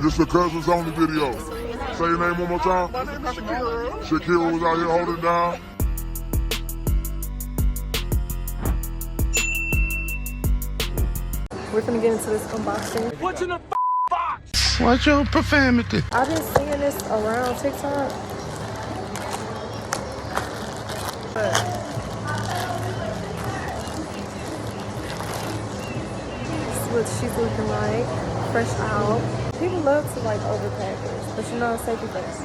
This is a cousins only video. Say your name one more time. My name is Chakyra. Chakyra was out here holding down. We're gonna get into this unboxing. What's in the box? What's your profanity? I've been seeing this around TikTok. But this is what she's looking like. Fresh out. People love to like overpack this, but you know, safety first.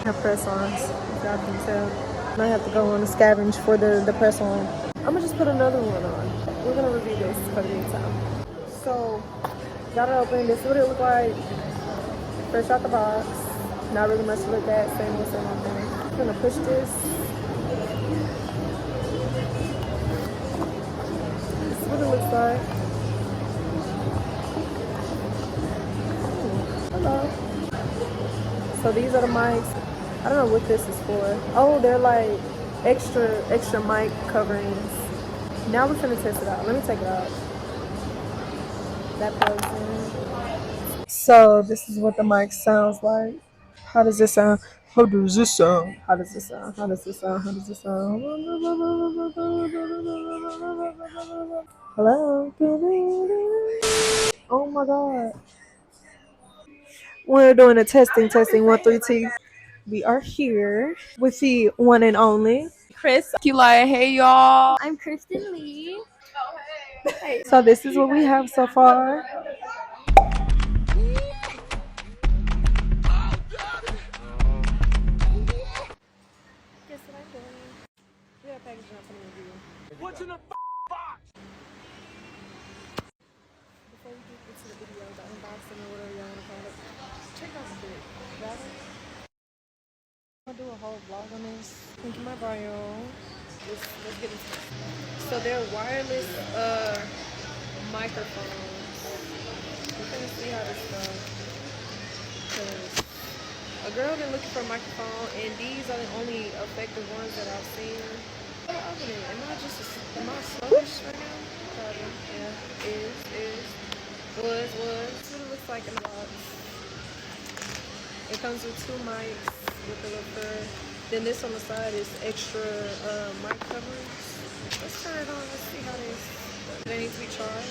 Have press-ons, if y'all can tell. I have to go on a scavenge for the press-on. I'm gonna just put another one on. We're gonna review this for the meantime. So, got it open. This is what it look like. Fresh out the box. Not really much to look at. Same old thing. I'm gonna push this. This is what it looks like. Hello. So these are the mics. I don't know what this is for. Oh, they're like extra mic coverings. Now we're gonna test it out. Let me take it out. That plugs in. So this is what the mic sounds like. How does this sound? How does this sound? How does this sound? How does this sound? How does this sound? Hello? Oh my god. We're doing a testing 1-3-T. We are here with the one and only Keyliah. Hey y'all. I'm Kirstin Lee. Hey. So this is what we have so far. Guess what I'm doing? We have package on for the review. What's in the box? Before we get into the video, the unboxing or whatever y'all want to call it, check out the bit. I'll do a whole vlog on this. Link in my bio. Let's get into it. So they're wireless microphones. We're gonna see how this goes. Cause a girl been looking for a microphone, and these are the only effective ones that I've seen. Am I sluggish right now? Probably. Yeah. Was. That's what it looks like in the box. It comes with 2 mics with the lifter. Then this on the side is extra mic coverings. Let's turn it on. Let's see how this. They need to be charged.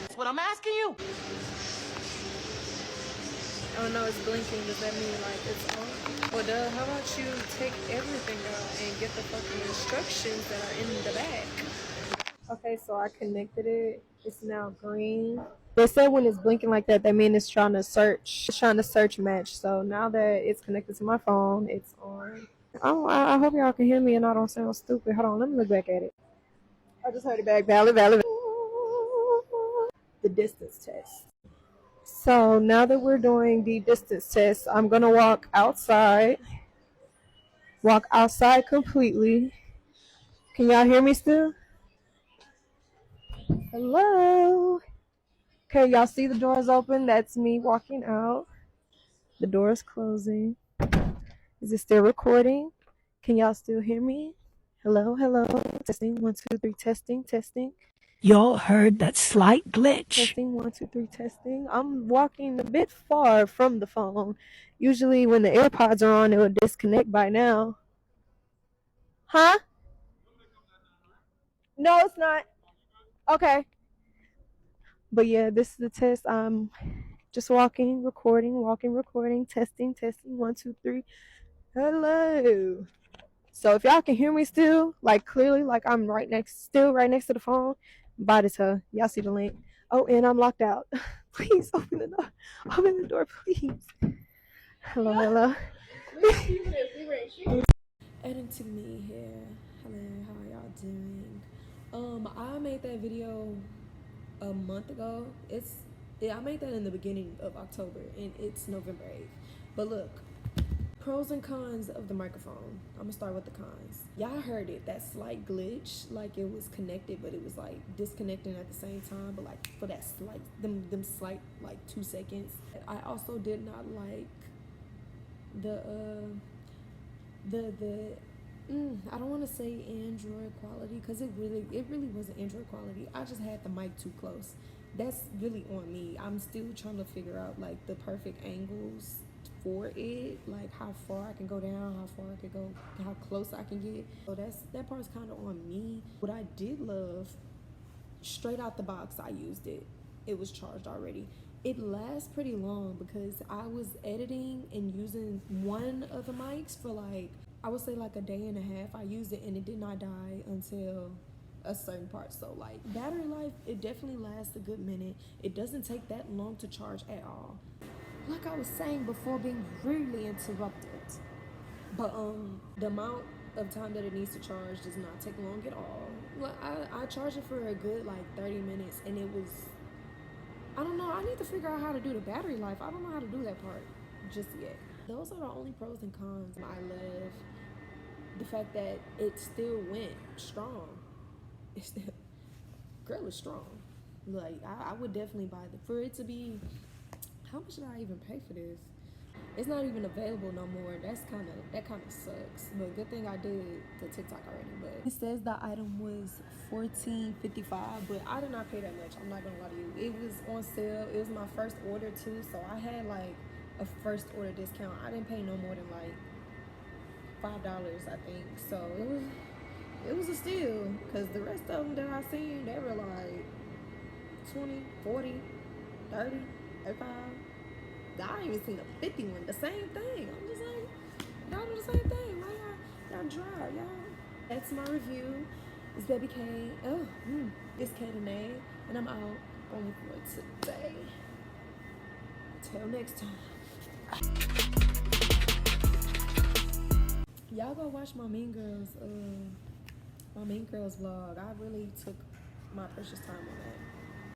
That's what I'm asking you. Oh no, it's blinking. Does that mean like it's on? Well, duh. How about you take everything out and get the fucking instructions that are in the back? Okay, so I connected it. It's now green. They said when it's blinking like that, that means it's trying to search. It's trying to search match. So now that it's connected to my phone, it's on. Oh, I hope y'all can hear me and I don't sound stupid. Hold on, let me look back at it. I just heard it back. Valid. The distance test. So now that we're doing the distance test, I'm gonna walk outside. Walk outside completely. Can y'all hear me still? Hello? Okay, y'all see the doors open? That's me walking out. The door is closing. Is it still recording? Can y'all still hear me? Hello? Testing, 1, 2, 3, testing. Y'all heard that slight glitch. Testing, 1, 2, 3, testing. I'm walking a bit far from the phone. Usually when the AirPods are on, it would disconnect by now. Huh? No, it's not. Okay. But yeah, this is the test. I'm just walking, recording, testing, 1, 2, 3. Hello. So if y'all can hear me still, like clearly, like I'm right next to the phone, bye to her. Y'all see the link. Oh, and I'm locked out. Please open the door. Open the door, please. Hello. Adding to me here. Hello, how are y'all doing? I made that video a month ago. I made that in the beginning of October, and it's November 8th. But look, pros and cons of the microphone. I'm gonna start with the cons. Y'all heard it, that slight glitch, like it was connected, but it was like disconnecting at the same time. But like for that slight, them slight like 2 seconds. I also did not like the I don't want to say Android quality because it really wasn't Android quality. I just had the mic too close. That's really on me. I'm still trying to figure out like the perfect angles for it, like how far I can go down, how far I can go, how close I can get. So that part's kind of on me. What I did love, straight out the box, I used it. It was charged already. It lasts pretty long because I was editing and using one of the mics for like, I would say like a day and a half. I used it and it did not die until a certain part. So like battery life, it definitely lasts a good minute. It doesn't take that long to charge at all. Like I was saying before, being rudely interrupted. But the amount of time that it needs to charge does not take long at all. Well, I charged it for a good like 30 minutes and it was, I don't know, I need to figure out how to do the battery life. I don't know how to do that part just yet. Those are the only pros and cons. I love the fact that it still went strong. Girl is strong. Like I would definitely buy it. For it to be, how much did I even pay for this? It's not even available no more. That kind of sucks. But good thing I did the TikTok already. But it says the item was $14.55, but I did not pay that much. I'm not gonna lie to you. It was on sale. It was my first order too, so I had like a first order discount. I didn't pay no more than like $5, I think. So it was a steal, because the rest of them that I seen, they were like 20, 40, 30, 35. I ain't even seen a 50 one. The same thing. I'm just like, y'all do the same thing. Why y'all dry, y'all? That's my review. It's Baby K. It's Keyliah, and I'm out only for today. Till next time. Y'all go watch my Mean Girls vlog. I really took my precious time on that.